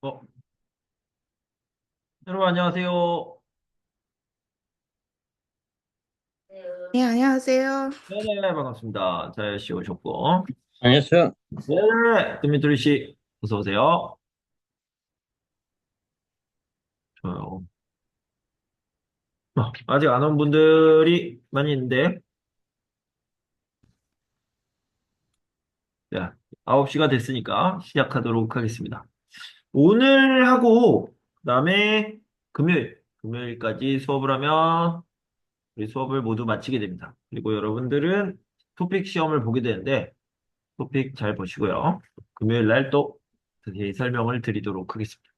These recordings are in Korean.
어, 여러분 안녕하세요. 네, 안녕하세요. 네네, 반갑습니다. 잘 씌우셨고. 안녕하세요. 네, 드미트리 씨, 어서 오세요. 좋아요. 아직 안 온 분들이 많이 있는데, 자, 9시가 됐으니까 시작하도록 하겠습니다. 오늘 하고, 그다음에 금요일까지 수업을 하면 우리 수업을 모두 마치게 됩니다. 그리고 여러분들은 토픽 시험을 보게 되는데, 토픽 잘 보시고요. 금요일 날 또 자세히 설명을 드리도록 하겠습니다.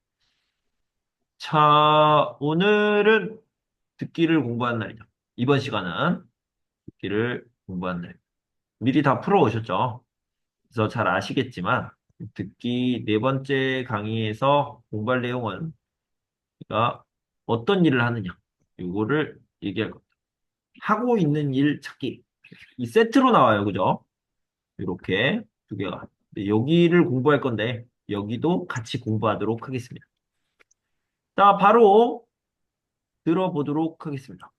자, 오늘은 듣기를 공부하는 날이죠. 이번 시간은 듣기를 공부하는 날. 미리 다 풀어오셨죠? 그래서 잘 아시겠지만, 듣기 네 번째 강의에서 공부할 내용은 우리가 어떤 일을 하느냐, 이거를 얘기할 겁니다. 하고 있는 일 찾기. 이 세트로 나와요, 그죠? 이렇게 두 개가. 네, 여기를 공부할 건데, 여기도 같이 공부하도록 하겠습니다. 자, 바로 들어보도록 하겠습니다.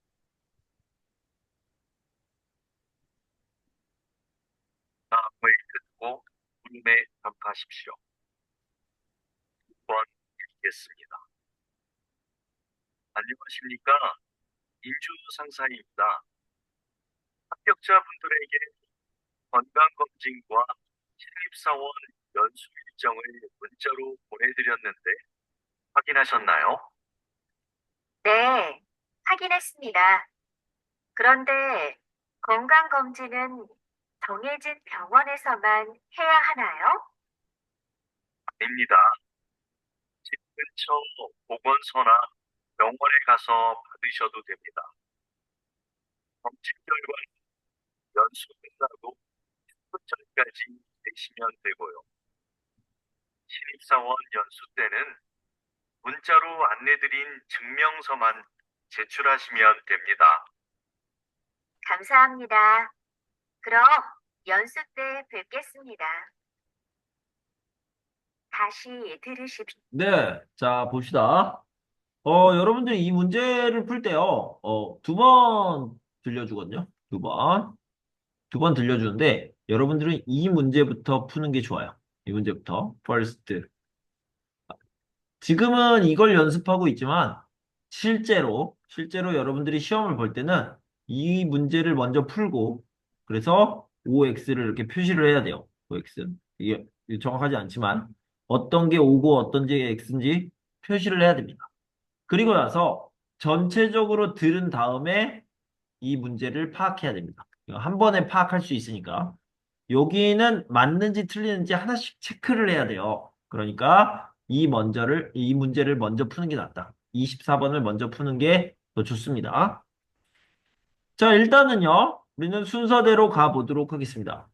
다음을 듣고 문매 답하십시오. 1번 읽겠습니다. 안녕하십니까? 인주 상사입니다. 합격자분들에게 건강검진과 신입사원 연수 일정을 문자로 보내드렸는데 확인하셨나요? 네, 확인했습니다. 그런데 건강검진은 정해진 병원에서만 해야 하나요? 아닙니다. 집 근처 보건소나 병원에 가서 받으셔도 됩니다. 검진 결과는 연수 끝나고 10분 전까지 내시면 되고요. 신입사원 연수 때는 문자로 안내드린 증명서만 제출하시면 됩니다. 감사합니다. 그럼 연수 때 뵙겠습니다. 다시 들으십시오. 네, 자, 봅시다. 여러분들이 이 문제를 풀 때요, 두 번 들려주거든요. 두 번. 두 번 들려주는데, 여러분들은 이 문제부터 푸는 게 좋아요. 이 문제부터. first. 지금은 이걸 연습하고 있지만 실제로 여러분들이 시험을 볼 때는 이 문제를 먼저 풀고 그래서 OX를 이렇게 표시를 해야 돼요. OX. 이게 정확하지 않지만 어떤 게 O고 어떤 게 X인지 표시를 해야 됩니다. 그리고 나서 전체적으로 들은 다음에 이 문제를 파악해야 됩니다. 한 번에 파악할 수 있으니까. 여기는 맞는지 틀리는지 하나씩 체크를 해야 돼요. 그러니까 이 문제를 먼저 푸는 게 낫다. 24번을 먼저 푸는 게 더 좋습니다. 자, 일단은요, 우리는 순서대로 가보도록 하겠습니다.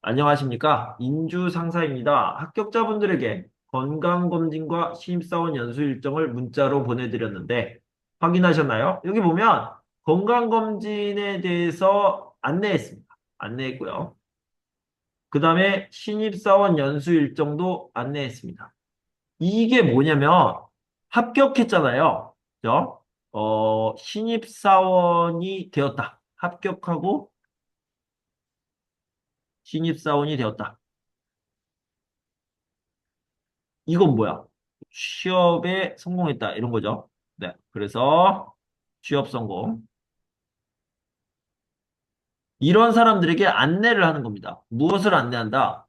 안녕하십니까. 인주상사입니다. 합격자분들에게 건강검진과 신입사원 연수 일정을 문자로 보내드렸는데, 확인하셨나요? 여기 보면 건강검진에 대해서 안내했습니다. 안내했고요. 그 다음에 신입사원 연수 일정도 안내했습니다. 이게 뭐냐면 합격했잖아요. 그죠? 신입사원이 되었다. 합격하고 신입사원이 되었다. 이건 뭐야? 취업에 성공했다. 이런 거죠. 네. 그래서 취업 성공. 이런 사람들에게 안내를 하는 겁니다. 무엇을 안내한다?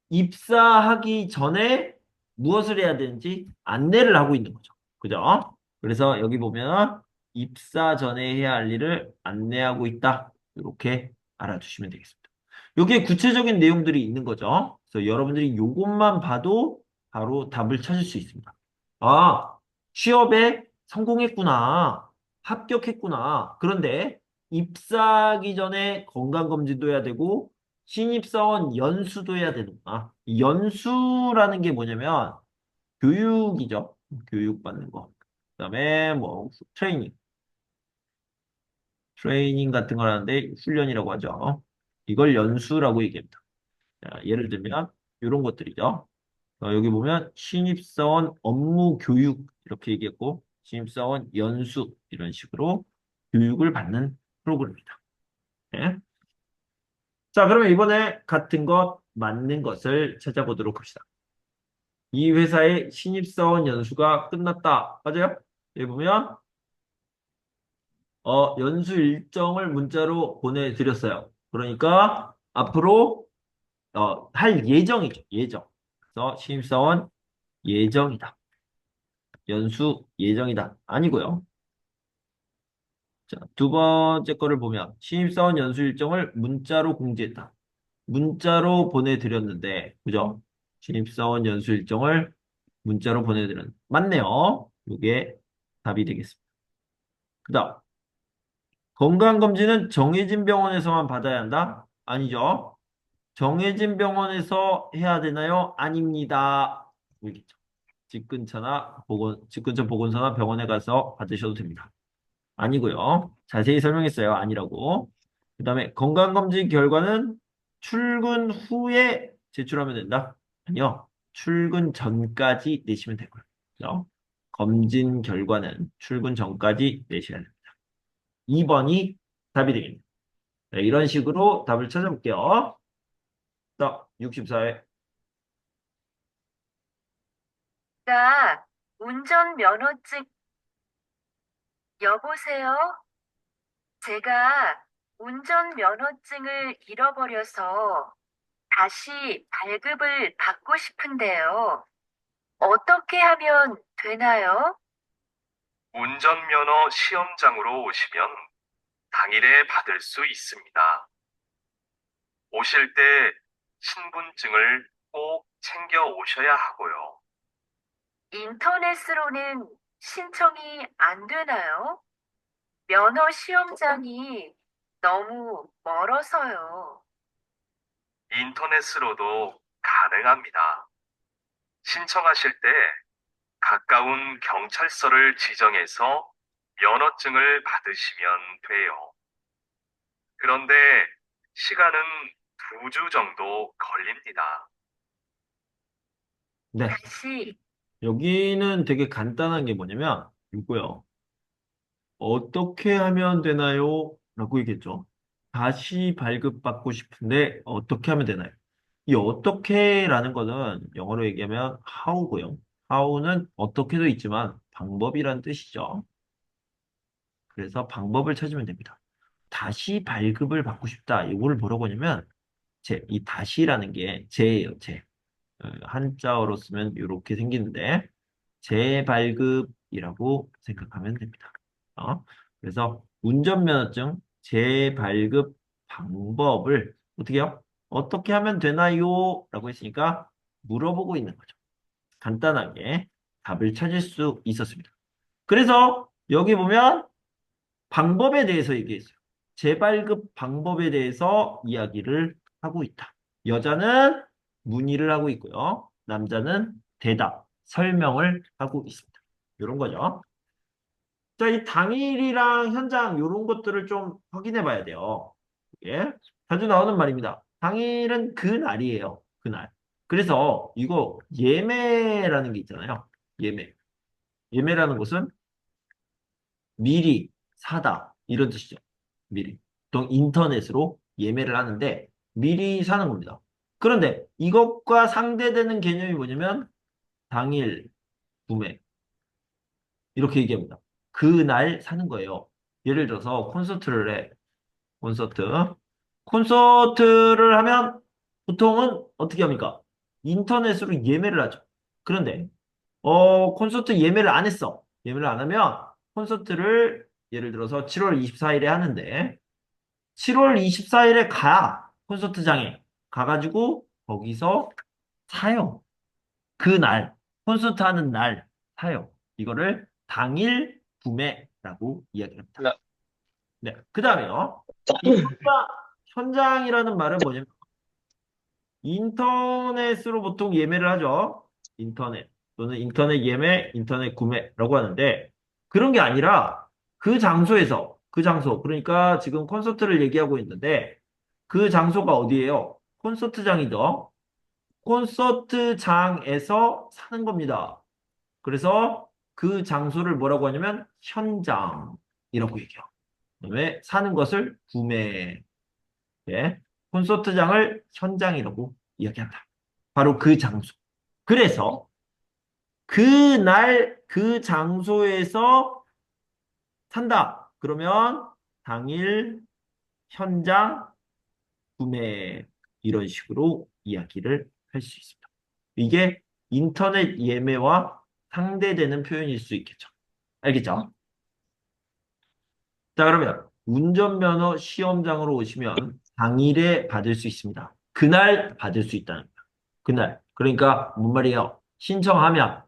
입사하기 전에 무엇을 해야 되는지 안내를 하고 있는 거죠. 그죠? 그래서 여기 보면 입사 전에 해야 할 일을 안내하고 있다. 이렇게 알아두시면 되겠습니다. 여기에 구체적인 내용들이 있는 거죠. 그래서 여러분들이 이것만 봐도 바로 답을 찾을 수 있습니다. 아, 취업에 성공했구나. 합격했구나. 그런데 입사하기 전에 건강검진도 해야 되고 신입사원 연수도 해야 되는구나. 이 연수라는 게 뭐냐면 교육이죠. 교육받는 거. 그다음에 뭐 트레이닝 같은 걸 하는데 훈련이라고 하죠. 이걸 연수라고 얘기합니다. 자, 예를 들면 이런 것들이죠. 여기 보면 신입사원 업무 교육 이렇게 얘기했고 신입사원 연수 이런 식으로 교육을 받는 프로그램입니다. 네. 자, 그러면 이번에 같은 것 맞는 것을 찾아보도록 합시다. 이 회사의 신입사원 연수가 끝났다. 맞아요? 여기 보면 연수 일정을 문자로 보내드렸어요. 그러니까 앞으로 할 예정이죠. 예정. 그래서 신입사원 예정이다. 연수 예정이다. 아니고요. 자, 두 번째 거를 보면 신입사원 연수 일정을 문자로 공지했다. 문자로 보내드렸는데, 그죠? 신입사원 연수 일정을 문자로 보내드렸는데, 맞네요. 이게 답이 되겠습니다. 그 다음, 건강검진은 정해진 병원에서만 받아야 한다? 아니죠. 정해진 병원에서 해야 되나요? 아닙니다. 여기죠. 집 근처 보건소나 병원에 가서 받으셔도 됩니다. 아니고요. 자세히 설명했어요. 아니라고. 그 다음에 건강검진 결과는 출근 후에 제출하면 된다? 아니요. 출근 전까지 내시면 되고요. 그죠? 검진 결과는 출근 전까지 내셔야 됩니다. 2번이 답이 되겠네요. 네, 이런 식으로 답을 찾아볼게요. 자, 64회. 나 운전면허증, 여보세요? 제가 운전면허증을 잃어버려서 다시 발급을 받고 싶은데요. 어떻게 하면 되나요? 운전면허 시험장으로 오시면 당일에 받을 수 있습니다. 오실 때 신분증을 꼭 챙겨 오셔야 하고요. 인터넷으로는 신청이 안 되나요? 면허 시험장이 너무 멀어서요. 인터넷으로도 가능합니다. 신청하실 때 가까운 경찰서를 지정해서 면허증을 받으시면 돼요. 그런데 시간은 2주 정도 걸립니다. 네. 다시 여기는 되게 간단한 게 뭐냐면, 이거요. 어떻게 하면 되나요? 라고 얘기했죠. 다시 발급받고 싶은데 어떻게 하면 되나요? 이 어떻게라는 거는 영어로 얘기하면 how고요. how는 어떻게도 있지만 방법이란 뜻이죠. 그래서 방법을 찾으면 됩니다. 다시 발급을 받고 싶다. 이거를 뭐라고 하냐면 이 다시라는 게 제예요, 제. 한자어로 쓰면 이렇게 생기는데 재발급이라고 생각하면 됩니다. 그래서 운전면허증 재발급 방법을 어떻게 해요? 어떻게 하면 되나요? 라고 했으니까 물어보고 있는 거죠. 간단하게 답을 찾을 수 있었습니다. 그래서 여기 보면 방법에 대해서 얘기했어요. 재발급 방법에 대해서 이야기를 하고 있다. 여자는 문의를 하고 있고요. 남자는 대답, 설명을 하고 있습니다. 이런 거죠. 자, 이 당일이랑 현장 이런 것들을 좀 확인해 봐야 돼요. 예, 자주 나오는 말입니다. 당일은 그날이에요. 그날. 그래서 이거 예매라는 게 있잖아요. 예매. 예매라는 것은 미리 사다 이런 뜻이죠. 미리. 보통 인터넷으로 예매를 하는데 미리 사는 겁니다. 그런데 이것과 상대되는 개념이 뭐냐면 당일 구매 이렇게 얘기합니다. 그날 사는 거예요. 예를 들어서 콘서트를 해. 콘서트. 콘서트를 하면 보통은 어떻게 합니까? 인터넷으로 예매를 하죠. 그런데 콘서트 예매를 안 했어. 예매를 안 하면 콘서트를 예를 들어서 7월 24일에 하는데 7월 24일에 콘서트장에 가가지고 거기서 사요. 그날 콘서트 하는 날 사요. 이거를 당일 구매라고 이야기합니다. 네. 네. 그 다음에요. 이 현장이라는 말은 뭐냐면 인터넷으로 보통 예매를 하죠. 인터넷 또는 인터넷 예매, 인터넷 구매라고 하는데 그런 게 아니라 그 장소 그러니까 지금 콘서트를 얘기하고 있는데 그 장소가 어디예요? 콘서트장이죠. 콘서트장에서 사는 겁니다. 그래서 그 장소를 뭐라고 하냐면 현장이라고 얘기해요. 그다음에 사는 것을 구매. 예. 콘서트장을 현장이라고 이야기한다. 바로 그 장소. 그래서 그날 그 장소에서 산다. 그러면 당일 현장 구매 이런 식으로 이야기를 할 수 있습니다. 이게 인터넷 예매와 상대되는 표현일 수 있겠죠. 알겠죠? 자, 그러면 운전면허 시험장으로 오시면 당일에 받을 수 있습니다. 그날 받을 수 있다는 거예요. 그날. 그러니까 뭔 말이에요? 신청하면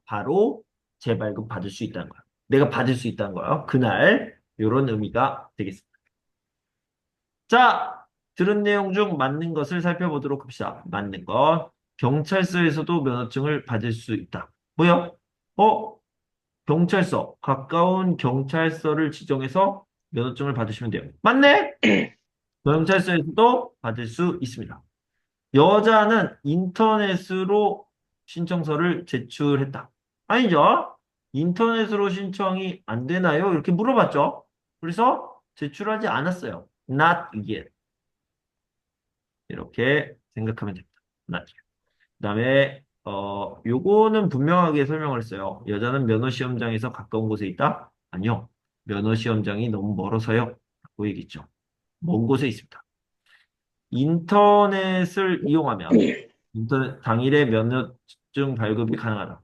바로 재발급 받을 수 있다는 거예요. 내가 받을 수 있다는 거예요. 그날. 이런 의미가 되겠습니다. 자, 들은 내용 중 맞는 것을 살펴보도록 합시다. 맞는 것. 경찰서에서도 면허증을 받을 수 있다. 뭐요? 경찰서. 가까운 경찰서를 지정해서 면허증을 받으시면 돼요. 맞네? 경찰서에서도 받을 수 있습니다. 여자는 인터넷으로 신청서를 제출했다. 아니죠? 인터넷으로 신청이 안 되나요? 이렇게 물어봤죠? 그래서 제출하지 않았어요. Not yet. 이렇게 생각하면 됩니다. Not yet. 그다음에 요거는 분명하게 설명을 했어요. 여자는 면허 시험장에서 가까운 곳에 있다? 아니요. 면허 시험장이 너무 멀어서요. 라고 얘기했죠. 먼 곳에 있습니다. 인터넷을 이용하면 인터넷 당일에 면허증 발급이 가능하다.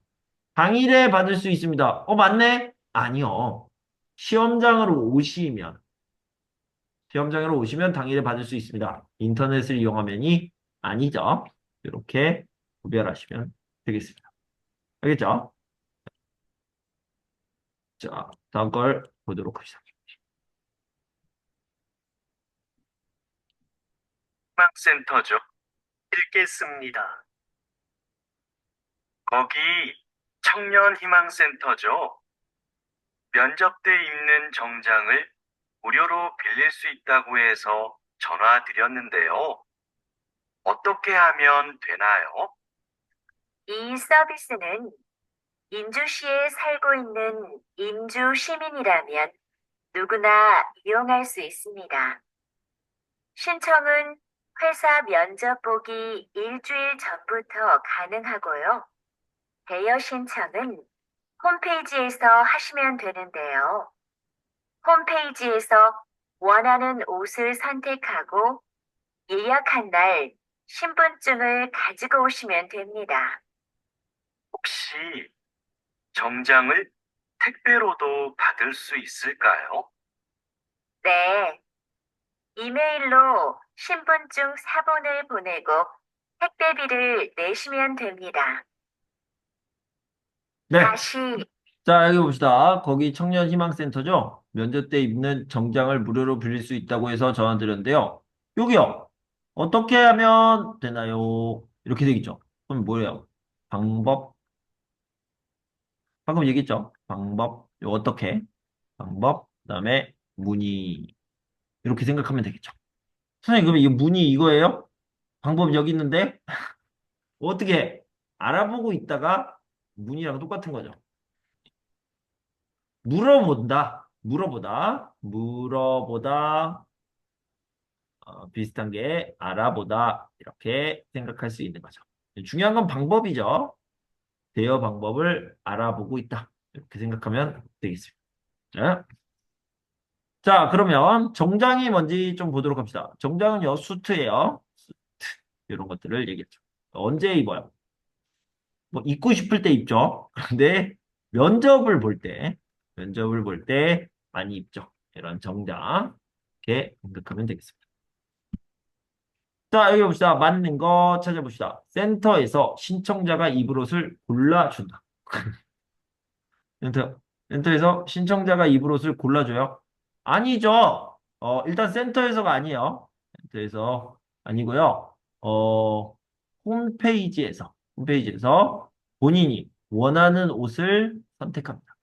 당일에 받을 수 있습니다. 맞네? 아니요. 시험장으로 오시면 당일에 받을 수 있습니다. 인터넷을 이용하면이 아니죠. 이렇게 구별하시면 되겠습니다. 알겠죠? 자, 다음 걸 보도록 합시다. 희망센터죠. 읽겠습니다. 거기 청년희망센터죠. 면접 때 입는 정장을 무료로 빌릴 수 있다고 해서 전화 드렸는데요. 어떻게 하면 되나요? 이 서비스는 인주시에 살고 있는 인주 시민이라면 누구나 이용할 수 있습니다. 신청은 회사 면접 보기 일주일 전부터 가능하고요. 대여 신청은 홈페이지에서 하시면 되는데요. 홈페이지에서 원하는 옷을 선택하고 예약한 날 신분증을 가지고 오시면 됩니다. 혹시 정장을 택배로도 받을 수 있을까요? 네, 이메일로 신분증 사본을 보내고 택배비를 내시면 됩니다. 네. 다시 자, 여기 봅시다. 거기 청년희망센터죠? 면접 때 입는 정장을 무료로 빌릴 수 있다고 해서 전화드렸는데요. 여기요. 어떻게 하면 되나요? 이렇게 되겠죠. 그럼 뭐예요? 방법. 방금 얘기했죠? 방법. 이거 어떻게? 방법. 그다음에 문의. 이렇게 생각하면 되겠죠. 선생님, 그러면 이 문의 이거예요? 방법 여기 있는데? 어떻게 해? 알아보고 있다가 문의랑 똑같은 거죠. 물어보다, 비슷한 게 알아보다, 이렇게 생각할 수 있는 거죠. 중요한 건 방법이죠. 대여 방법을 알아보고 있다. 이렇게 생각하면 되겠습니다. 자, 자, 그러면 정장이 뭔지 좀 보도록 합시다. 정장은요, 수트예요. 수트, 이런 것들을 얘기했죠. 언제 입어요? 뭐, 입고 싶을 때 입죠. 그런데 면접을 볼 때 많이 입죠. 이런 정장. 이렇게 생각하면 되겠습니다. 자, 여기 봅시다. 맞는 거 찾아봅시다. 센터에서 신청자가 입을 옷을 골라준다. 센터, 센터에서 신청자가 입을 옷을 골라줘요? 아니죠. 일단 센터에서가 아니에요. 센터에서 아니고요. 홈페이지에서 본인이 원하는 옷을 선택합니다.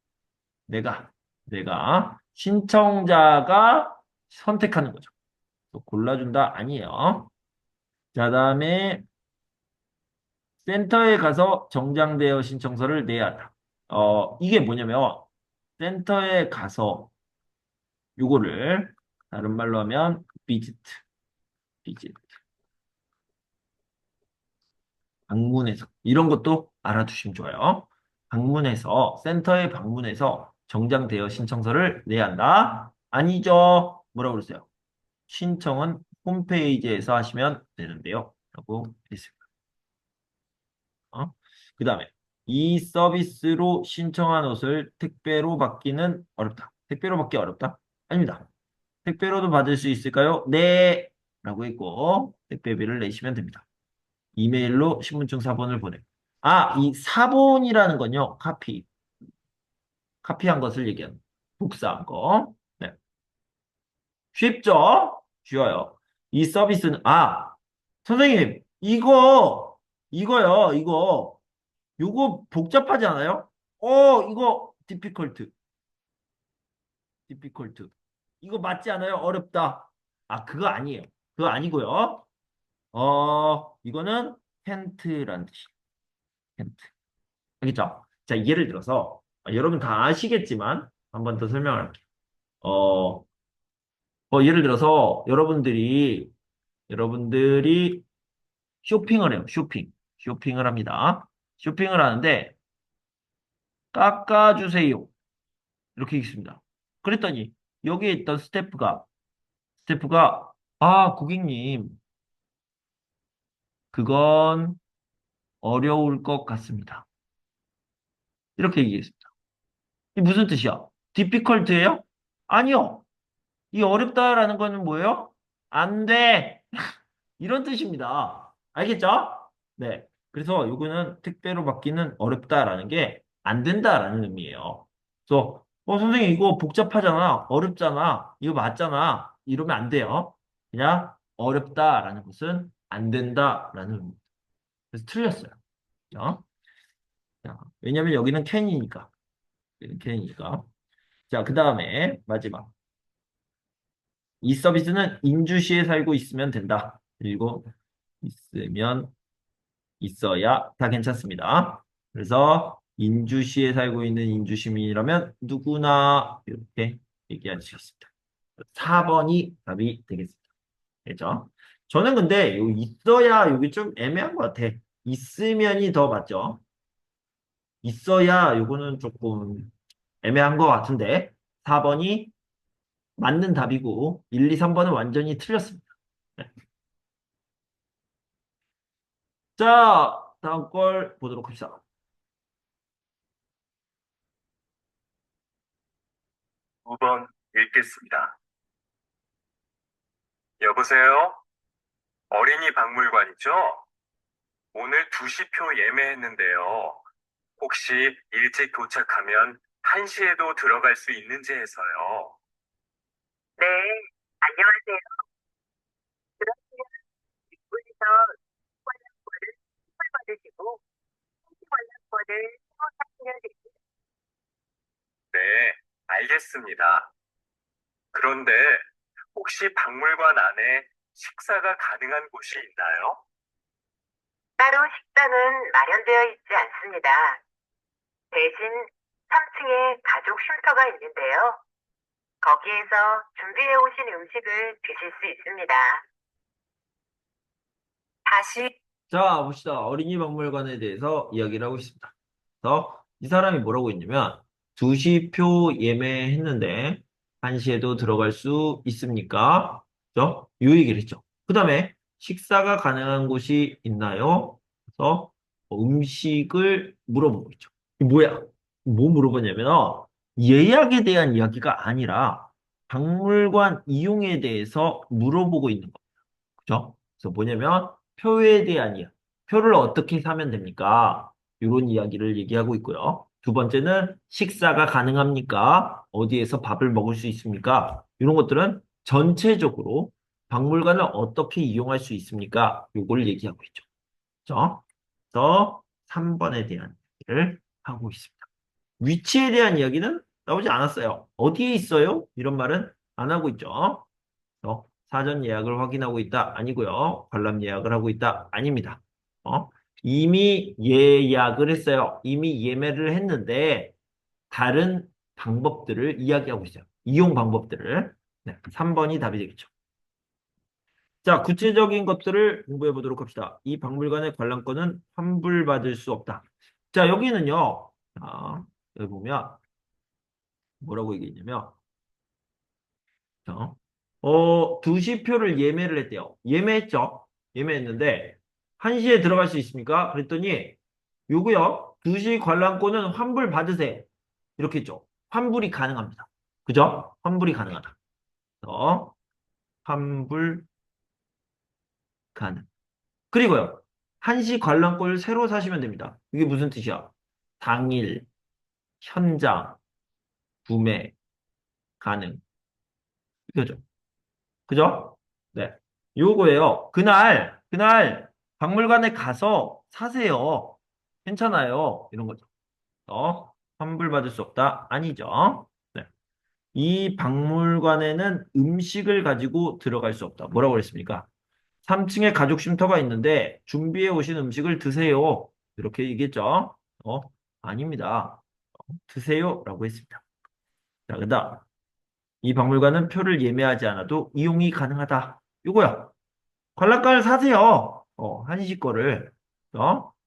내가 신청자가 선택하는 거죠. 골라준다 아니에요. 자, 다음에 센터에 가서 정장 대여 신청서를 내야 한다. 이게 뭐냐면 센터에 가서 요거를 다른 말로 하면 비지트 방문해서 이런 것도 알아두시면 좋아요. 센터에 방문해서 정장 대여 신청서를 내야 한다. 아니죠. 뭐라고 그랬어요? 신청은 홈페이지에서 하시면 되는데요. 라고 했습니다. 그 다음에 이 서비스로 신청한 옷을 택배로 받기는 어렵다. 택배로 받기 어렵다? 아닙니다. 택배로도 받을 수 있을까요? 네. 라고 했고 택배비를 내시면 됩니다. 이메일로 신분증 사본을 보내. 이 사본이라는 건요. 카피한 것을 얘기하는 복사한 거. 네. 쉽죠? 쉬워요. 이 서비스는 선생님 이거요. 요거 복잡하지 않아요? 이거 디피컬트. 이거 맞지 않아요? 어렵다. 그거 아니에요. 그거 아니고요. 이거는 텐트란 뜻이. 텐트. 알겠죠? 자, 예를 들어서 여러분 다 아시겠지만 한 번 더 설명을 할게요. 어, 예를 들어서 여러분들이 쇼핑을 해요. 쇼핑을 합니다. 쇼핑을 하는데 깎아주세요. 이렇게 있습니다. 그랬더니 여기에 있던 스태프가 고객님 그건 어려울 것 같습니다. 이렇게 얘기했습니다. 이 무슨 뜻이야? difficult예요? 아니요. 이 어렵다라는 거는 뭐예요? 안 돼. 이런 뜻입니다. 알겠죠? 네. 그래서 요거는 택배로 받기는 어렵다라는 게 안 된다라는 의미예요. 그래서 선생님 이거 복잡하잖아. 어렵잖아. 이거 맞잖아. 이러면 안 돼요. 그냥 어렵다라는 것은 안 된다라는 의미입니다. 그래서 틀렸어요. 그죠? 자, 왜냐면 여기는 캔이니까. 여기는 캔이니까. 자, 그 다음에 마지막. 이 서비스는 인주시에 살고 있으면 된다. 그리고 있어야 다 괜찮습니다. 그래서 인주시에 살고 있는 인주시민이라면 누구나 이렇게 얘기하셨습니다. 4번이 답이 되겠습니다. 됐죠? 저는 근데 요 있어야 여기 좀 애매한 것 같아. 있으면이 더 맞죠? 있어야 요거는 조금 애매한 것 같은데 4번이 맞는 답이고 1, 2, 3번은 완전히 틀렸습니다. 네. 자, 다음 걸 보도록 합시다. 9번 읽겠습니다. 여보세요? 어린이 박물관이죠? 오늘 2시표 예매했는데요. 혹시 일찍 도착하면 1시에도 들어갈 수 있는지 해서요. 네, 안녕하세요. 그러시면 입구에서 관람권을 선물 받으시고 관람권을 사용하시면 됩니다. 네, 알겠습니다. 그런데 혹시 박물관 안에 식사가 가능한 곳이 있나요? 따로 식당은 마련되어 있지 않습니다. 대신 3층에 가족 쉼터가 있는데요. 거기에서 준비해 오신 음식을 드실 수 있습니다. 다시 자, 봅시다. 어린이 박물관에 대해서 이야기를 하고 있습니다. 그래서 이 사람이 뭐라고 했냐면 2시표 예매했는데 1시에도 들어갈 수 있습니까? 그죠? 요 얘기를 했죠. 그 다음에 식사가 가능한 곳이 있나요? 그래서 음식을 물어보고 있죠. 이 뭐야? 뭐 물어보냐면 예약에 대한 이야기가 아니라 박물관 이용에 대해서 물어보고 있는 거예요. 그죠? 그래서 뭐냐면 표에 대한 이야기. 표를 어떻게 사면 됩니까? 이런 이야기를 얘기하고 있고요. 두 번째는 식사가 가능합니까? 어디에서 밥을 먹을 수 있습니까? 이런 것들은 전체적으로 박물관을 어떻게 이용할 수 있습니까? 요걸 얘기하고 있죠. 그죠? 그래서 3번에 대한 이야기를 하고 있습니다. 위치에 대한 이야기는 나오지 않았어요. 어디에 있어요? 이런 말은 안 하고 있죠. 사전 예약을 확인하고 있다. 아니고요. 관람 예약을 하고 있다. 아닙니다. 어? 이미 예약을 했어요. 이미 예매를 했는데 다른 방법들을 이야기하고 있어요. 이용 방법들을. 네, 3번이 답이 되겠죠. 자, 구체적인 것들을 공부해 보도록 합시다. 이 박물관의 관람권은 환불받을 수 없다. 자, 여기는요. 자, 여기 보면 뭐라고 얘기했냐면 2시 표를 예매를 했대요. 예매했죠? 예매했는데, 1시에 들어갈 수 있습니까? 그랬더니, 요거요, 2시 관람권은 환불 받으세요. 이렇게 했죠. 환불이 가능합니다. 그죠? 환불이 가능하다. 환불 가능. 그리고요, 1시 관람권을 새로 사시면 됩니다. 이게 무슨 뜻이야? 당일, 현장, 구매, 가능. 이거죠. 그죠? 네. 요거예요. 그날 박물관에 가서 사세요. 괜찮아요. 이런 거죠. 환불받을 수 없다? 아니죠. 네. 이 박물관에는 음식을 가지고 들어갈 수 없다. 뭐라고 그랬습니까? 3층에 가족 쉼터가 있는데 준비해 오신 음식을 드세요. 이렇게 얘기했죠. 어, 아닙니다. 드세요. 라고 했습니다. 자, 그다음. 이 박물관은 표를 예매하지 않아도 이용이 가능하다. 이거야. 관람권을 사세요. 한시 거를.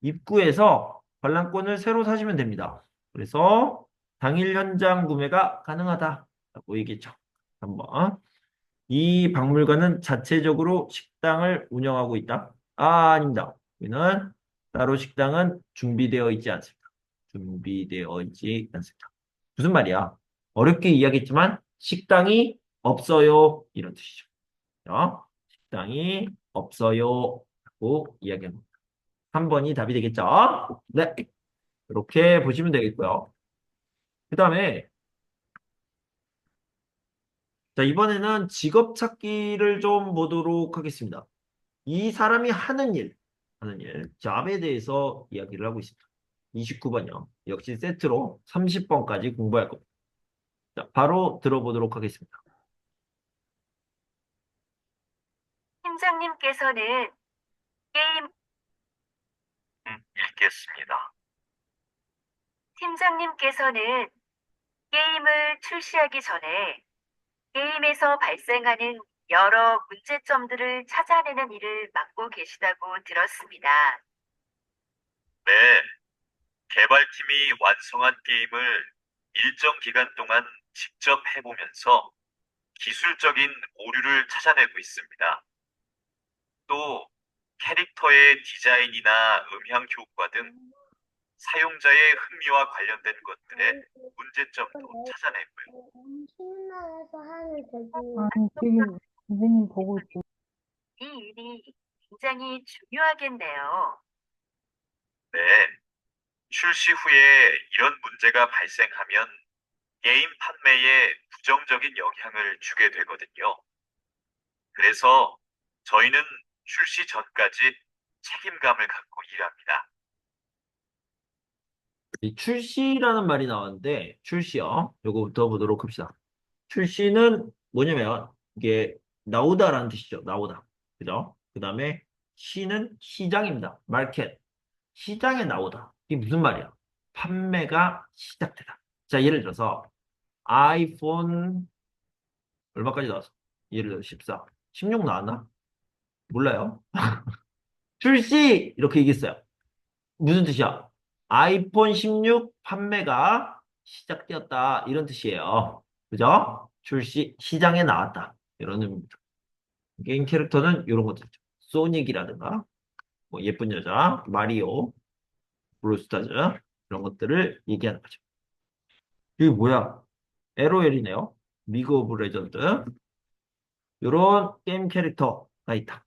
입구에서 관람권을 새로 사시면 됩니다. 그래서 당일 현장 구매가 가능하다라고 얘기했죠. 한번. 이 박물관은 자체적으로 식당을 운영하고 있다. 아닙니다. 여기는 따로 식당은 준비되어 있지 않습니다. 준비되어 있지 않습니다. 무슨 말이야? 어렵게 이야기했지만 식당이 없어요. 이런 뜻이죠. 식당이 없어요. 라고 이야기합니다. 3번이 답이 되겠죠? 네. 이렇게 보시면 되겠고요. 그 다음에, 자, 이번에는 직업 찾기를 좀 보도록 하겠습니다. 이 사람이 하는 일, 잡에 대해서 이야기를 하고 있습니다. 29번이요. 역시 세트로 30번까지 공부할 겁니다. 자, 바로 들어보도록 하겠습니다. 팀장님께서는 게임 읽겠습니다. 팀장님께서는 게임을 출시하기 전에 게임에서 발생하는 여러 문제점들을 찾아내는 일을 맡고 계시다고 들었습니다. 네, 개발팀이 완성한 게임을 일정 기간 동안 직접 해보면서 기술적인 오류를 찾아내고 있습니다. 또 캐릭터의 디자인이나 음향 효과 등 사용자의 흥미와 관련된 것들의 문제점도 찾아내고요. 신나서 하면 되지. 아니, 지금 선생님 보고 있고. 이 일이 굉장히 중요하겠네요. 네, 출시 후에 이런 문제가 발생하면 게임 판매에 부정적인 영향을 주게 되거든요. 그래서 저희는 출시 전까지 책임감을 갖고 일합니다. 이 출시라는 말이 나왔는데, 출시요. 요거부터 보도록 합시다. 출시는 뭐냐면, 이게 나오다라는 뜻이죠. 나오다. 그죠? 그 다음에 시는 시장입니다. 마켓. 시장에 나오다. 이게 무슨 말이야? 판매가 시작되다. 자, 예를 들어서 아이폰 얼마까지 나왔어? 예를 들어 14, 16 나왔나? 몰라요. 출시! 이렇게 얘기했어요. 무슨 뜻이야? 아이폰 16 판매가 시작되었다. 이런 뜻이에요. 그죠? 출시, 시장에 나왔다. 이런 의미입니다. 게임 캐릭터는 이런 것들 있죠. 소닉이라든가, 뭐 예쁜 여자, 마리오, 브롤스타즈, 이런 것들을 얘기하는 거죠. 이게 뭐야? LOL이네요. 리그 오브 레전드. 이런 게임 캐릭터가 있다.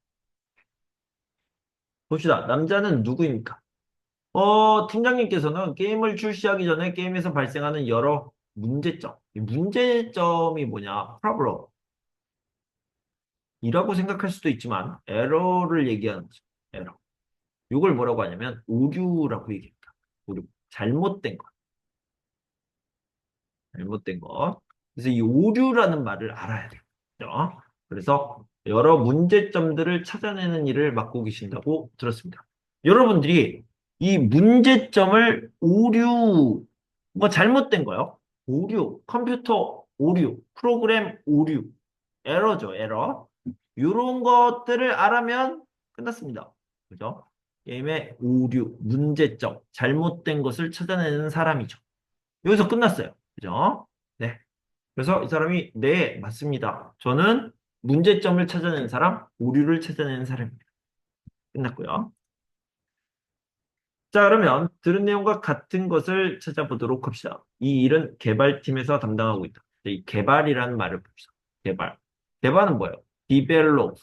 봅시다. 남자는 누구입니까? 팀장님께서는 게임을 출시하기 전에 게임에서 발생하는 여러 문제점. 이 문제점이 뭐냐? 프로블럼. 이라고 생각할 수도 있지만 에러를 얘기하는 거죠. 에러. 이걸 뭐라고 하냐면 오류라고 얘기합니다. 오류. 잘못된 것. 잘못된 것. 그래서 이 오류라는 말을 알아야 돼요. 그죠? 그래서 여러 문제점들을 찾아내는 일을 맡고 계신다고 들었습니다. 여러분들이 이 문제점을 오류, 뭐 잘못된 거요. 오류, 컴퓨터 오류, 프로그램 오류, 에러죠, 에러. 이런 것들을 알아면 끝났습니다. 그죠? 게임의 오류, 문제점, 잘못된 것을 찾아내는 사람이죠. 여기서 끝났어요. 그죠? 네. 그래서 이 사람이 네, 맞습니다. 저는 문제점을 찾아내는 사람, 오류를 찾아내는 사람입니다. 끝났고요. 자, 그러면 들은 내용과 같은 것을 찾아보도록 합시다. 이 일은 개발팀에서 담당하고 있다. 이 개발이라는 말을 봅시다. 개발. 개발은 뭐예요? develop.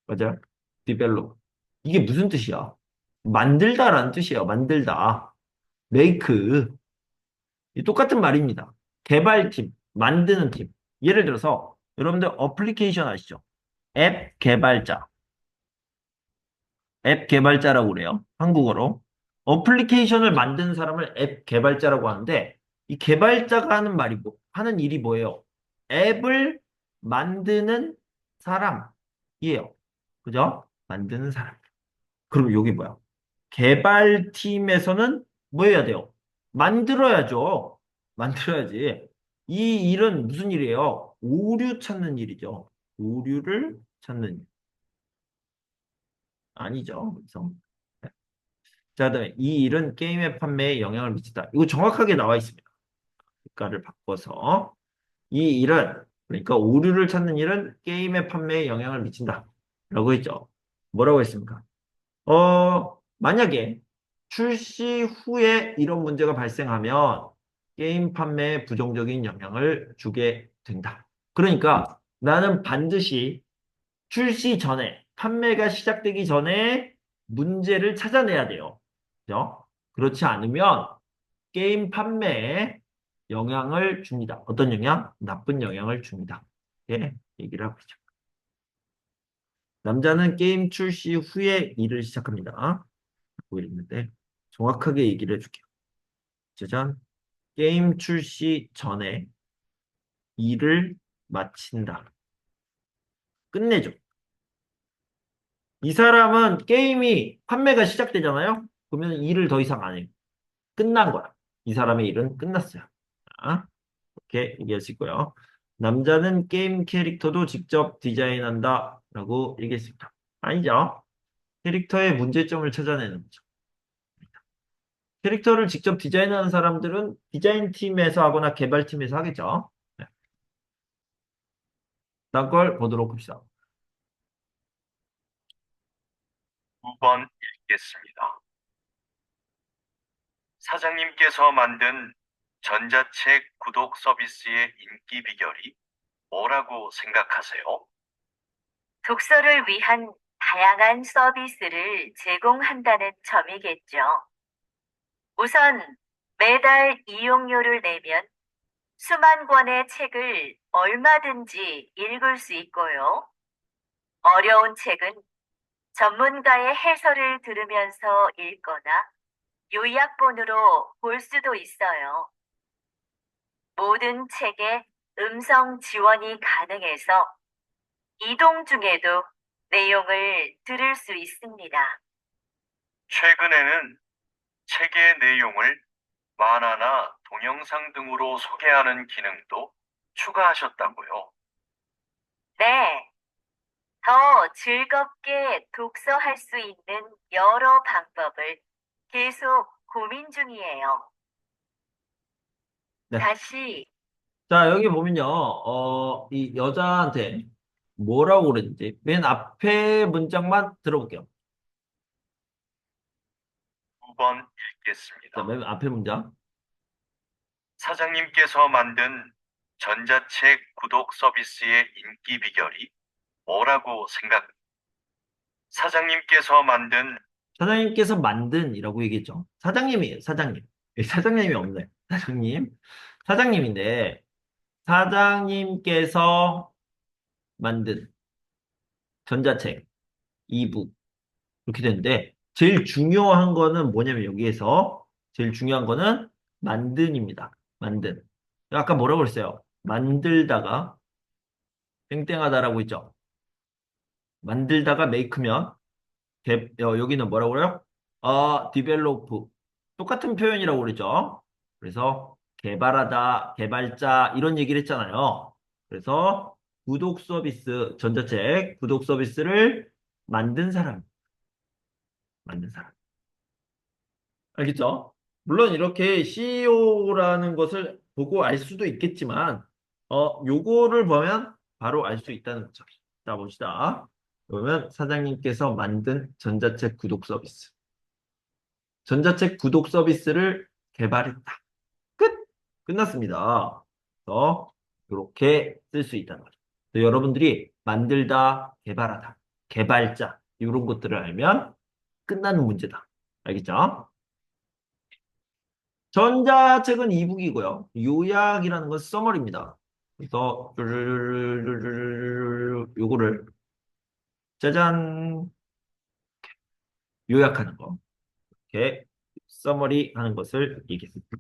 맞아요? develop. 이게 무슨 뜻이야? 만들다라는 뜻이에요. 만들다. make. 이 똑같은 말입니다. 개발팀, 만드는 팀. 예를 들어서 여러분들 어플리케이션 아시죠? 앱 개발자. 앱 개발자라고 그래요. 한국어로. 어플리케이션을 만드는 사람을 앱 개발자라고 하는데 이 개발자가 하는 말이 하는 일이 뭐예요? 앱을 만드는 사람이에요. 그죠? 만드는 사람. 그럼 여기 뭐야? 개발팀에서는 뭐 해야 돼요? 만들어야죠. 만들어야지. 이 일은 무슨 일이에요? 오류 찾는 일이죠. 오류를 찾는 일. 아니죠. 그래서 자, 그다음에 이 일은 게임의 판매에 영향을 미친다. 이거 정확하게 나와 있습니다. 국가를 바꿔서 이 일은 그러니까 오류를 찾는 일은 게임의 판매에 영향을 미친다. 라고 했죠. 뭐라고 했습니까? 만약에 출시 후에 이런 문제가 발생하면 게임 판매에 부정적인 영향을 주게 된다. 그러니까 나는 반드시 출시 전에, 판매가 시작되기 전에 문제를 찾아내야 돼요. 그죠? 그렇지 않으면 게임 판매에 영향을 줍니다. 어떤 영향? 나쁜 영향을 줍니다. 예, 얘기를 하고 있죠. 남자는 게임 출시 후에 일을 시작합니다. 하고 있는데 정확하게 얘기를 해줄게요. 짜잔. 게임 출시 전에 일을 마친다. 끝내죠. 이 사람은 게임이 판매가 시작되잖아요. 그러면 일을 더 이상 안 해요. 끝난 거야. 이 사람의 일은 끝났어요. 자, 이렇게 얘기할 수 있고요. 남자는 게임 캐릭터도 직접 디자인한다 라고 얘기했습니다. 아니죠. 캐릭터의 문제점을 찾아내는 거죠. 캐릭터를 직접 디자인하는 사람들은 디자인팀에서 하거나 개발팀에서 하겠죠. 네. 다음 걸 보도록 합시다. 9번 읽겠습니다. 사장님께서 만든 전자책 구독 서비스의 인기 비결이 뭐라고 생각하세요? 독서를 위한 다양한 서비스를 제공한다는 점이겠죠. 우선 매달 이용료를 내면 수만 권의 책을 얼마든지 읽을 수 있고요. 어려운 책은 전문가의 해설을 들으면서 읽거나 요약본으로 볼 수도 있어요. 모든 책에 음성 지원이 가능해서 이동 중에도 내용을 들을 수 있습니다. 최근에는 책의 내용을 만화나 동영상 등으로 소개하는 기능도 추가하셨다고요. 네, 더 즐겁게 독서할 수 있는 여러 방법을 계속 고민 중이에요. 네. 다시 자, 여기 보면요. 이 여자한테 뭐라고 그랬는지 맨 앞에 문장만 들어볼게요. 9번 자, 읽겠습니다. 맨 앞에 문장. 사장님께서 만든 전자책 구독 서비스의 인기 비결이 뭐라고 사장님께서 만든이라고 얘기했죠. 사장님이에요, 사장님. 여기 사장님이 없네. 사장님. 사장님인데, 사장님께서 만든 전자책, 이북. 이렇게 되는데, 제일 중요한 거는 뭐냐면 여기에서 제일 중요한 거는 만든입니다. 만든. 아까 뭐라고 그랬어요? 만들다가 땡땡하다라고 했죠. 만들다가 메이크면 여기는 뭐라고 그래요? 디벨로프. 똑같은 표현이라고 그랬죠. 그래서 개발하다, 개발자 이런 얘기를 했잖아요. 그래서 구독 서비스, 전자책 구독 서비스를 만든 사람, 만든 사람. 알겠죠? 물론 이렇게 CEO라는 것을 보고 알 수도 있겠지만, 요거를 보면 바로 알 수 있다는 거죠. 자, 봅시다. 그러면 사장님께서 만든 전자책 구독 서비스. 전자책 구독 서비스를 개발했다. 끝! 끝났습니다. 그래서 이렇게 쓸 수 있다는 거죠. 그래서 여러분들이 만들다, 개발하다, 개발자 이런 것들을 알면 끝나는 문제다. 알겠죠? 전자책은 이북이고요. 요약이라는 건 써머리입니다. 그래서 요거를 짜잔 요약하는 거. 이렇게 써머리 하는 것을 얘기했습니다.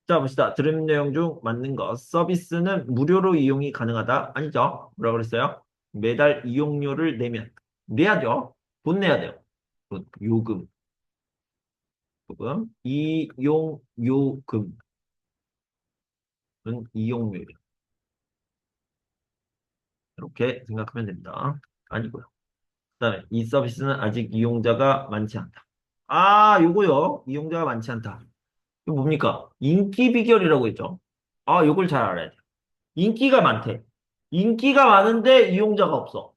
자, 봅시다. 들은 내용 중 맞는 것. 서비스는 무료로 이용이 가능하다. 아니죠? 뭐라고 그랬어요? 매달 이용료를 내면. 내야죠. 돈 내야 돼요. 돈, 요금. 요금. 이용요금은 이용료예요. 이렇게 생각하면 됩니다. 아니고요. 그다음에 이 서비스는 아직 이용자가 많지 않다. 요거요. 이용자가 많지 않다. 이거 뭡니까? 인기 비결이라고 했죠. 요걸 잘 알아야 돼. 인기가 많대. 인기가 많은데 이용자가 없어.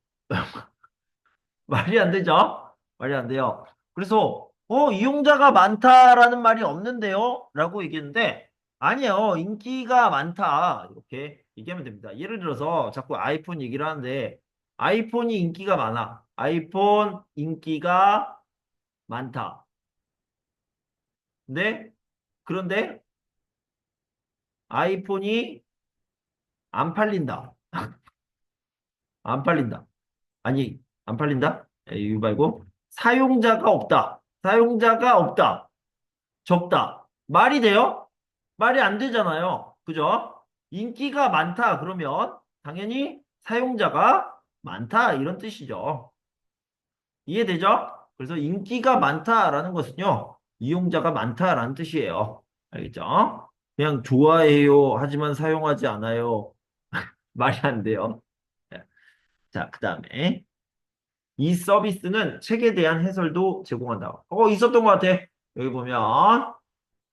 말이 안 되죠? 말이 안 돼요. 그래서, 이용자가 많다라는 말이 없는데요? 라고 얘기했는데, 아니에요. 인기가 많다. 이렇게 얘기하면 됩니다. 예를 들어서 자꾸 아이폰 얘기를 하는데, 아이폰이 인기가 많아. 아이폰 인기가 많다. 네? 그런데 아이폰이 안 팔린다. 안 팔린다. 아니, 안 팔린다? 이거 말고, 사용자가 없다. 사용자가 없다. 적다. 말이 돼요? 말이 안 되잖아요. 그죠? 인기가 많다. 그러면, 당연히 사용자가 많다. 이런 뜻이죠. 이해되죠? 그래서 인기가 많다라는 것은요, 이용자가 많다라는 뜻이에요. 알겠죠? 그냥 좋아해요. 하지만 사용하지 않아요. 말이 안 돼요. 자, 그 다음에 이 서비스는 책에 대한 해설도 제공한다. 있었던 것 같아. 여기 보면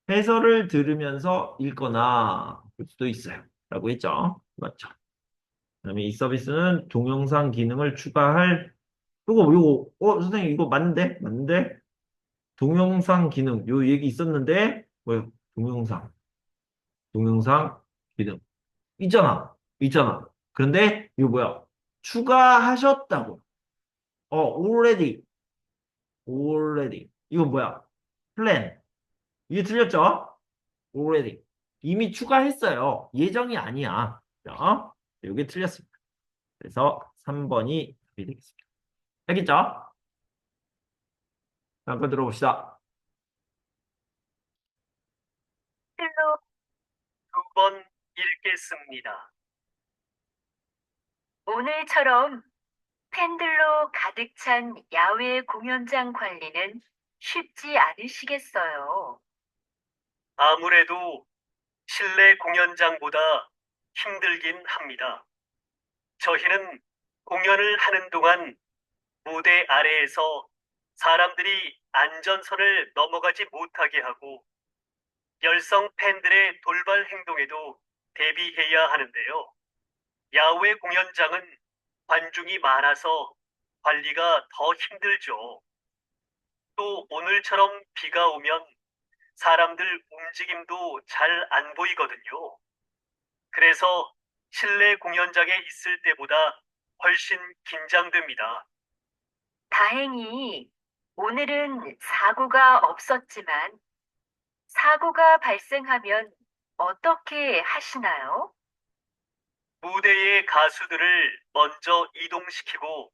해설을 들으면서 읽거나 볼 수도 있어요. 라고 했죠. 맞죠? 그다음에 이 서비스는 동영상 기능을 추가할 선생님 이거 맞는데? 맞는데? 동영상 기능 요 얘기 있었는데 뭐요? 동영상 기능 있잖아. 그런데 이거 뭐야? 추가하셨다고. already 이거 뭐야? 플랜 이게 틀렸죠? already 이미 추가했어요. 예정이 아니야. 자, 이게 틀렸습니다. 그래서 3번이 답이 되겠습니다. 알겠죠? 잠깐 들어봅시다. 펜들로 두 번 읽겠습니다. 오늘처럼 팬들로 가득 찬 야외 공연장 관리는 쉽지 않으시겠어요. 아무래도 실내 공연장보다 힘들긴 합니다. 저희는 공연을 하는 동안 무대 아래에서 사람들이 안전선을 넘어가지 못하게 하고 열성 팬들의 돌발 행동에도 대비해야 하는데요. 야외 공연장은 관중이 많아서 관리가 더 힘들죠. 또 오늘처럼 비가 오면 사람들 움직임도 잘 안 보이거든요. 그래서 실내 공연장에 있을 때보다 훨씬 긴장됩니다. 다행히 오늘은 사고가 없었지만 사고가 발생하면 어떻게 하시나요? 무대의 가수들을 먼저 이동시키고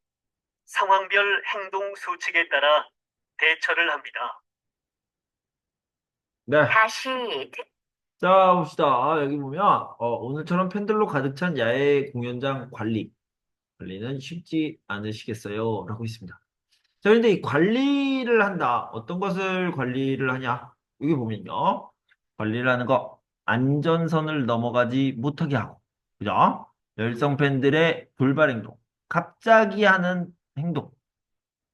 상황별 행동 수칙에 따라 대처를 합니다. 네. 다시 자, 봅시다. 여기 보면, 오늘처럼 팬들로 가득 찬 야외 공연장 관리는 쉽지 않으시겠어요? 라고 있습니다. 자, 근데 이 관리를 한다. 어떤 것을 관리를 하냐? 여기 보면요. 관리를 하는 거, 안전선을 넘어가지 못하게 하고, 그죠? 열성 팬들의 돌발 행동, 갑자기 하는 행동,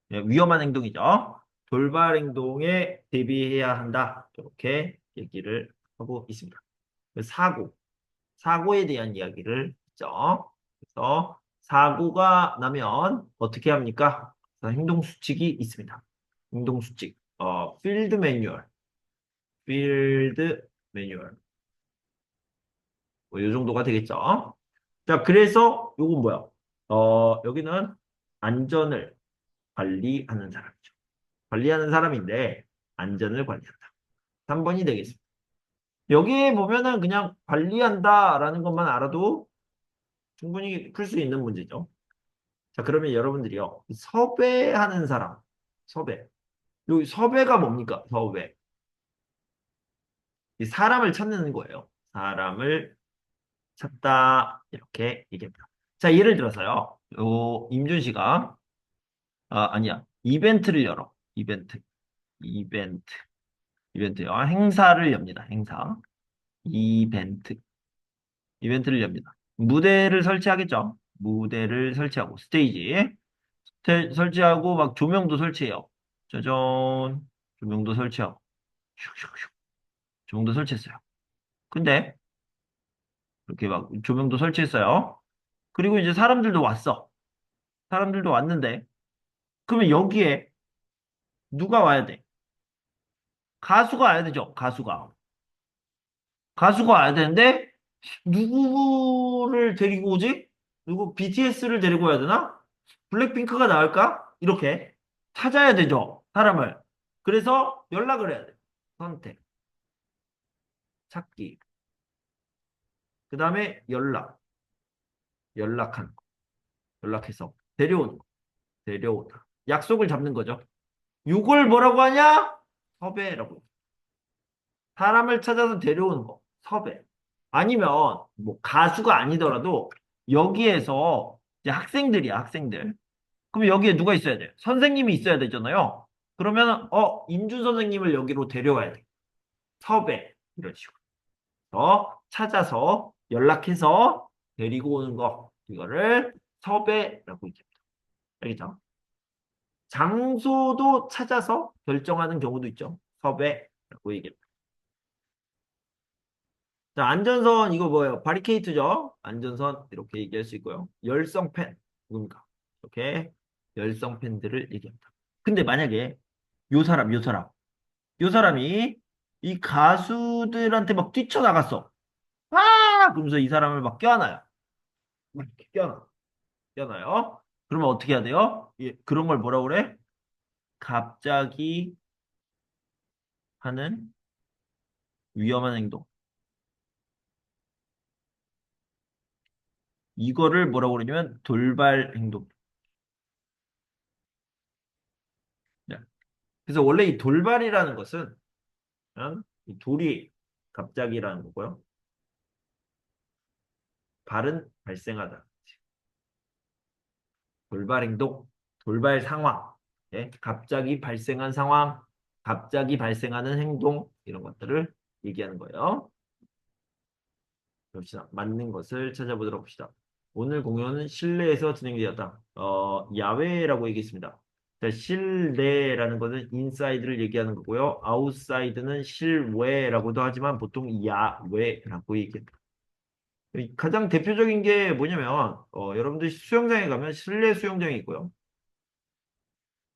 위험한 행동이죠. 돌발 행동에 대비해야 한다. 이렇게 얘기를 하고 있습니다. 사고에 대한 이야기를 했죠. 그래서 사고가 나면 어떻게 합니까? 행동 수칙이 있습니다. 행동 수칙. 필드 매뉴얼. 뭐, 이 정도가 되겠죠. 자, 그래서 요건 뭐야? 여기는 안전을 관리하는 사람이죠. 관리하는 사람인데, 안전을 관리한다. 3번이 되겠습니다. 여기에 보면은 그냥 관리한다라는 것만 알아도 충분히 풀 수 있는 문제죠. 자, 그러면 여러분들이요. 섭외하는 사람. 섭외. 여기 섭외가 뭡니까? 섭외. 이 사람을 찾는 거예요. 사람을 찾다. 이렇게 얘기합니다. 자, 예를 들어서요. 임준 씨가, 아니야. 이벤트를 열어. 이벤트. 이벤트요. 행사를 엽니다. 이벤트. 이벤트를 엽니다. 무대를 설치하겠죠. 무대를 설치하고, 스테이지. 설치하고, 막 조명도 설치해요. 짜잔. 조명도 설치하고. 슉슉슉. 조명도 설치했어요. 근데, 이렇게 막 조명도 설치했어요. 그리고 이제 사람들도 왔어. 사람들도 왔는데, 그러면 여기에 누가 와야 돼? 가수가 와야 되죠. 가수가 와야 되는데, 누구를 데리고 오지? BTS를 데리고 와야 되나? 블랙핑크가 나을까? 이렇게 찾아야 되죠. 사람을. 그래서 연락을 해야 돼. 선택. 찾기. 그 다음에 연락하는 거. 연락해서 데려오다. 약속을 잡는 거죠. 이걸 뭐라고 하냐? 섭외라고. 사람을 찾아서 데려오는 거. 섭외. 아니면 뭐 가수가 아니더라도 여기에서 이제 학생들이야, 학생들. 그럼 여기에 누가 있어야 돼요? 선생님이 있어야 되잖아요. 그러면 임준 선생님을 여기로 데려와야 돼. 섭외. 이런 식으로. 찾아서 연락해서 데리고 오는 거. 이거를 섭외라고 얘기합니다. 알겠죠? 장소도 찾아서 결정하는 경우도 있죠. 섭외라고 얘기합니다. 자, 안전선 이거 뭐예요? 바리케이트죠? 안전선 이렇게 얘기할 수 있고요. 열성팬 누굽니까? 이렇게 열성팬들을 얘기합니다. 근데 만약에 요 사람이 이 가수들한테 막 뛰쳐나갔어. 아! 그러면서 이 사람을 막 껴안아요. 이렇게 껴안아요. 그러면 어떻게 해야 돼요? 예, 그런 걸 뭐라고 그래? 갑자기 하는 위험한 행동. 이거를 뭐라고 그러냐면 돌발 행동. 네. 그래서 원래 이 돌발이라는 것은 그냥 이 돌이 갑자기라는 거고요. 발은 발생하다. 돌발 행동, 돌발 상황, 예? 갑자기 발생한 상황, 갑자기 발생하는 행동 이런 것들을 얘기하는 거예요. 봅시다. 맞는 것을 찾아보도록 합시다. 오늘 공연은 실내에서 진행되었다. 야외라고 얘기했습니다. 자, 실내라는 것은 인사이드를 얘기하는 거고요. 아웃사이드는 실외라고도 하지만 보통 야외라고 얘기합니다. 가장 대표적인 게 뭐냐면 여러분들 수영장에 가면 실내 수영장이 있고요.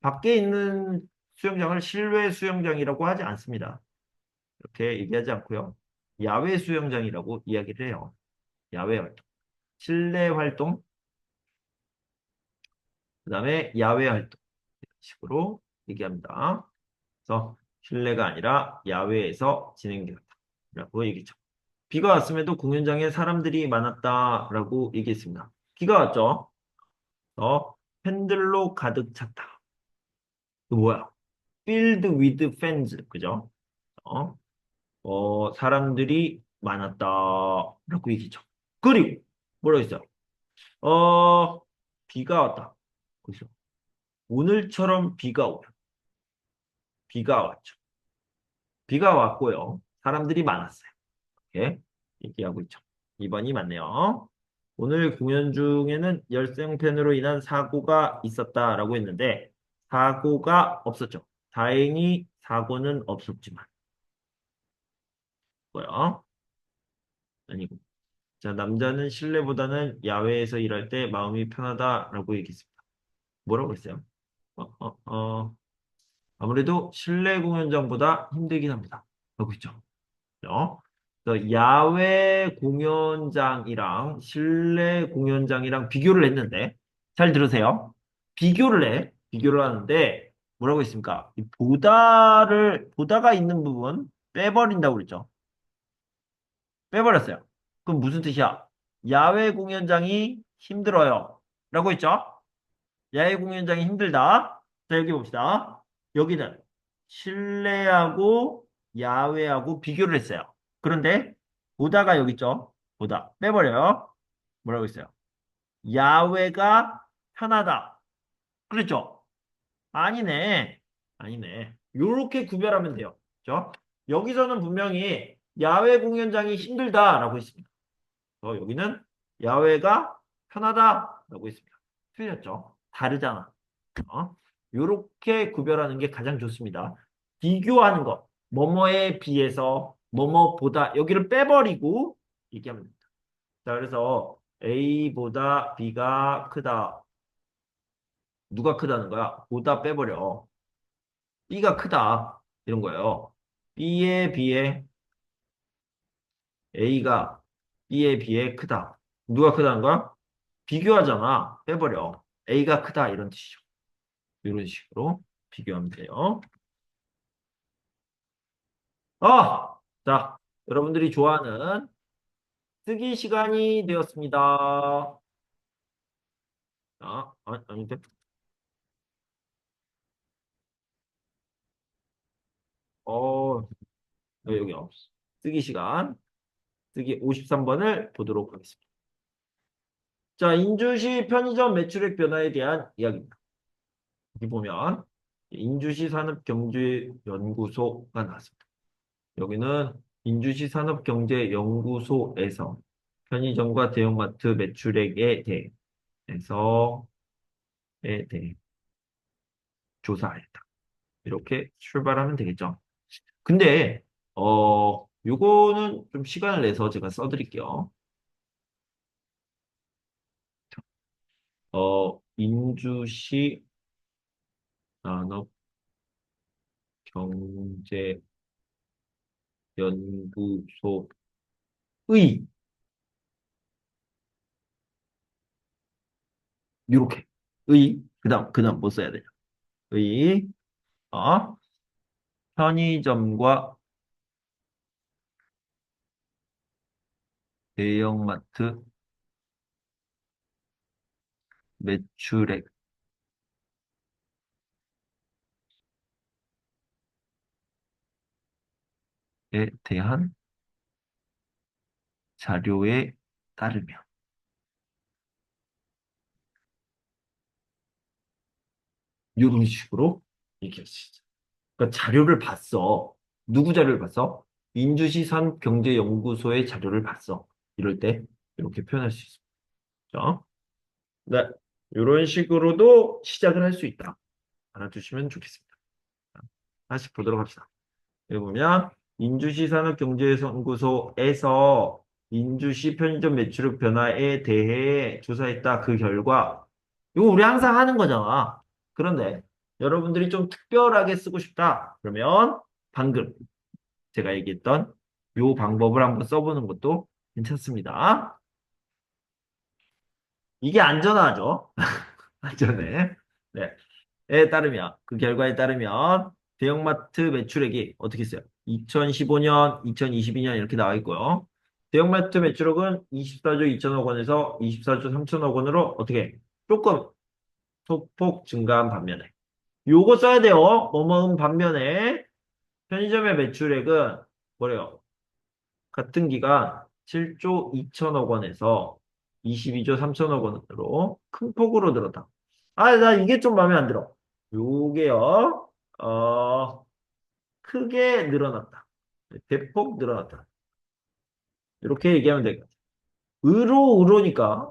밖에 있는 수영장을 실외 수영장이라고 하지 않습니다. 이렇게 얘기하지 않고요. 야외 수영장이라고 이야기를 해요. 야외 활동. 실내 활동, 그 다음에 야외 활동. 이런 식으로 얘기합니다. 그래서 실내가 아니라 야외에서 진행되었다. 라고 얘기죠. 비가 왔음에도 공연장에 사람들이 많았다라고 얘기했습니다. 비가 왔죠. 팬들로 가득 찼다. 그 뭐야? Filled with fans. 그죠? 어, 사람들이 많았다라고 얘기죠. 그리고 뭐라고 했어요? 비가 왔다. 그죠? 오늘처럼 비가 오면 비가 왔죠. 비가 왔고요. 사람들이 많았어요. 이렇게 얘기하고 있죠. 2번이 맞네요. 오늘 공연 중에는 열성팬으로 인한 사고가 있었다라고 했는데 사고가 없었죠. 다행히 사고는 없었지만 뭐요? 아니고. 자, 남자는 실내보다는 야외에서 일할 때 마음이 편하다라고 얘기했습니다. 뭐라고 했어요? 어, 어, 어. 아무래도 실내 공연장보다 힘들긴 합니다. 하고 있죠. 그래서 야외 공연장이랑 실내 공연장이랑 비교를 했는데, 잘 들으세요. 비교를 하는데, 뭐라고 했습니까? 이 보다가 있는 부분 빼버린다고 그랬죠. 빼버렸어요. 그럼 무슨 뜻이야? 야외 공연장이 힘들어요. 라고 했죠? 야외 공연장이 힘들다. 자, 여기 봅시다. 여기는 실내하고 야외하고 비교를 했어요. 그런데 보다가 여기 있죠? 보다. 빼버려요. 뭐라고 했어요? 야외가 편하다. 그렇죠? 아니네. 아니네. 요렇게 구별하면 돼요. 그죠? 여기서는 분명히 야외 공연장이 힘들다라고 했습니다. 여기는 야외가 편하다라고 했습니다. 틀렸죠? 다르잖아. 요렇게 구별하는 게 가장 좋습니다. 비교하는 것. 뭐뭐에 비해서 뭐뭐보다 여기를 빼버리고 얘기하면 됩니다. 자, 그래서 A보다 B가 크다. 누가 크다는 거야? 보다 빼버려. B가 크다. 이런 거예요. B에 비해 A가 B에 비해 크다. 누가 크다는 거야? 비교하잖아. 빼버려. A가 크다. 이런 뜻이죠. 이런 식으로 비교하면 돼요. 자, 여러분들이 좋아하는 쓰기 시간이 되었습니다. 아닌데? 여기 없어. 쓰기 시간. 쓰기 53번을 보도록 하겠습니다. 자, 인주시 편의점 매출액 변화에 대한 이야기입니다. 여기 보면 인주시 산업경제연구소가 나왔습니다. 여기는 인주시 산업경제연구소에서 편의점과 대형마트 매출액에 대해 조사했다. 이렇게 출발하면 되겠죠. 근데 요거는 좀 시간을 내서 제가 써드릴게요. 인주시 산업경제연구소의 요렇게 그다음 뭐 써야 되냐? 의 편의점과 대형마트 매출액에 대한 자료에 따르면 이런 식으로 얘기할 수 있어. 그러니까 자료를 봤어. 누구 자료를 봤어? 인주시 산업경제연구소의 자료를 봤어. 이럴 때 이렇게 표현할 수 있어. 네, 이런 식으로도 시작을 할 수 있다. 알아두시면 좋겠습니다. 다시 보도록 합시다. 여기 보면 인주시 산업경제연구소에서 인주시 편의점 매출액 변화에 대해 조사했다. 그 결과 이거 우리 항상 하는 거잖아. 그런데 여러분들이 좀 특별하게 쓰고 싶다. 그러면 방금 제가 얘기했던 요 방법을 한번 써보는 것도 괜찮습니다. 이게 안전하죠? 안전해. 네. 그 결과에 따르면 대형마트 매출액이 어떻게 있어요? 2015년, 2022년 이렇게 나와 있고요. 대형마트 매출액은 24조 2천억 원에서 24조 3천억 원으로 어떻게 조금 소폭 증가한 반면에 요거 써야 돼요. 뭐뭐음 반면에 편의점의 매출액은 뭐래요? 같은 기간 7조 2천억 원에서 22조 3천억 원으로 큰 폭으로 늘었다. 나 이게 좀 마음에 안 들어. 요게요, 크게 늘어났다. 대폭 늘어났다. 이렇게 얘기하면 되겠다. 으로니까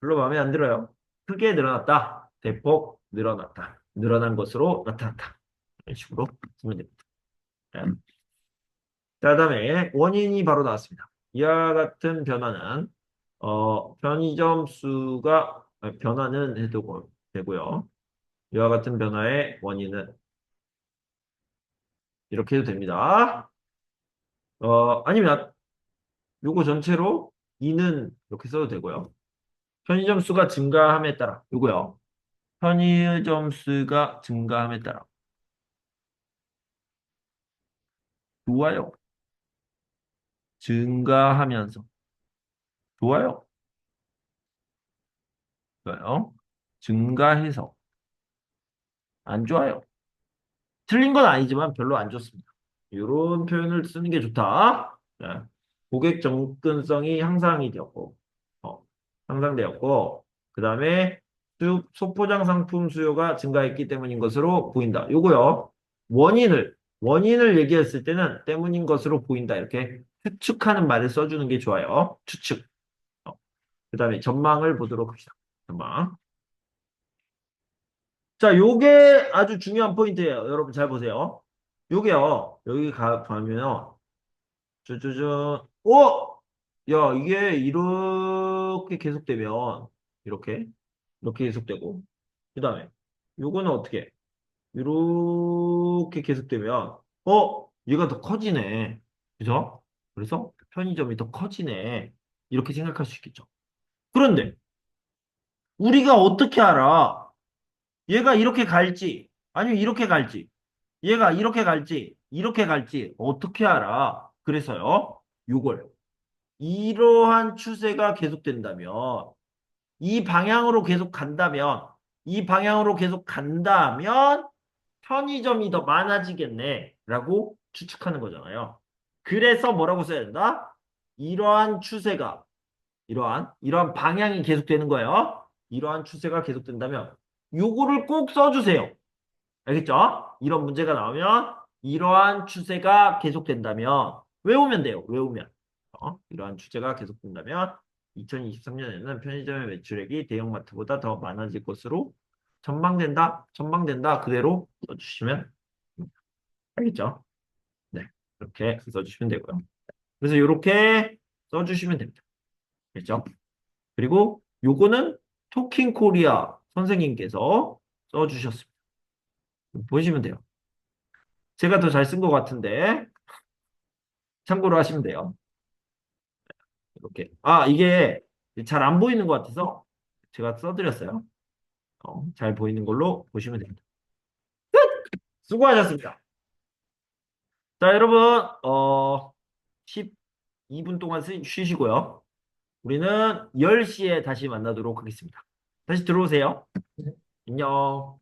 별로 마음에 안 들어요. 크게 늘어났다. 대폭 늘어났다. 늘어난 것으로 나타났다. 이런 식으로 쓰면 됩니다. 네. 자, 다음에 원인이 바로 나왔습니다. 이와 같은 변화는 편의점 수가 변화는 해도 되고요. 이와 같은 변화의 원인은 이렇게 해도 됩니다. 아니면 요거 전체로 이는 이렇게 써도 되고요. 편의점 수가 증가함에 따라 요거요. 편의점 수가 증가함에 따라 좋아요. 증가하면서 좋아요. 좋아요. 증가해서 안 좋아요. 틀린 건 아니지만 별로 안 좋습니다. 이런 표현을 쓰는 게 좋다. 네. 고객 접근성이 향상이 되었고, 향상되었고, 그 다음에 소포장 상품 수요가 증가했기 때문인 것으로 보인다. 요거요. 원인을 얘기했을 때는 때문인 것으로 보인다. 이렇게 추측하는 말을 써주는 게 좋아요. 추측. 그 다음에 전망을 보도록 합시다. 전망. 자, 요게 아주 중요한 포인트예요. 여러분 잘 보세요. 요게요. 여기 가면요. 야, 이게 이렇게 계속되면 이렇게 계속되고 그 다음에 요거는 어떻게 이렇게 계속되면 얘가 더 커지네. 그죠? 그래서 편의점이 더 커지네. 이렇게 생각할 수 있겠죠. 그런데 우리가 어떻게 알아? 얘가 이렇게 갈지 아니면 이렇게 갈지 얘가 이렇게 갈지 어떻게 알아? 그래서요. 요걸 이러한 추세가 계속된다면 이 방향으로 계속 간다면 이 방향으로 계속 간다면 편의점이 더 많아지겠네 라고 추측하는 거잖아요. 그래서 뭐라고 써야 된다? 이러한 추세가 이러한 방향이 계속되는 거예요. 이러한 추세가 계속된다면 요거를 꼭 써주세요. 알겠죠? 이런 문제가 나오면 이러한 추세가 계속된다면 외우면 돼요. 외우면. 이러한 주제가 계속된다면 2023년에는 편의점의 매출액이 대형마트보다 더 많아질 것으로 전망된다. 전망된다. 그대로 써주시면 됩니다. 알겠죠? 네. 이렇게 써주시면 되고요. 그래서 이렇게 써주시면 됩니다. 알겠죠? 그리고 요거는 토킹 코리아 선생님께서 써주셨습니다. 보시면 돼요. 제가 더 잘 쓴 것 같은데 참고로 하시면 돼요. 이렇게. 이게 잘 안 보이는 것 같아서 제가 써드렸어요. 잘 보이는 걸로 보시면 됩니다. 수고하셨습니다. 자, 여러분, 12분 동안 쉬시고요. 우리는 10시에 다시 만나도록 하겠습니다. 다시 들어오세요. 안녕.